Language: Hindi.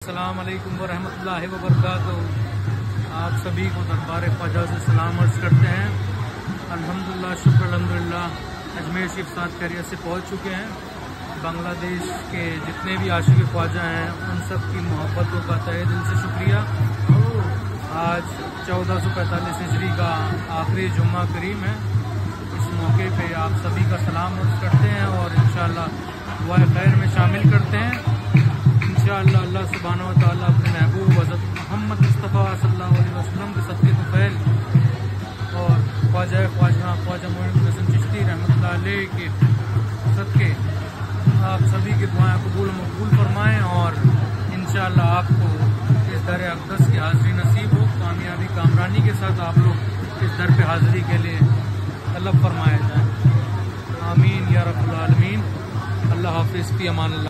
अस्सलाम वालेकुम वरहमतुल्लाहि वबरकातुहू। आप सभी को दरबार ख्वाजा से सलाम अर्ज़ करते हैं। अल्हम्दुलिल्लाह, शुक्र अल्हम्दुलिल्लाह, अजमेर शरीफ 7 खैरियत से पहुँच चुके हैं। बांग्लादेश के जितने भी आशिक़ ख्वाजा हैं उन सब की मोहब्बतों का तहे दिल से शुक्रिया। आज 1445 हिजरी का आखिरी जुम्मा करीम है। इस मौके पे आप सभी का सलाम अर्ज़ करते हैं और इंशाअल्लाह दुआ खैर में शामिल करते हैं। इंशाअल्लाह अल्लाह सुब्हानहू व तआला अपने महबूब हज़रत मोहम्मद मुस्तफ़ा सल्लल्लाहु अलैहि वसल्लम के सदक़े तुफ़ैल और ख्वाजा मोइनुद्दीन हसन चिश्ती रहमतुल्लाह अलैह के सदक़े आप सभी की दुआएं कबूल मकबूल फरमाएँ और इंशाअल्लाह आपको इस दर अक़दस की हाज़िरी नसीब हो। कामयाबी कामरानी के साथ आप लोग इस दर पे हाज़िरी के लिए तलब फरमाए जाए। आमीन या रब्बुल आलमीन। अल्लाह हाफ़िज़, फ़ी अमान अल्लाह।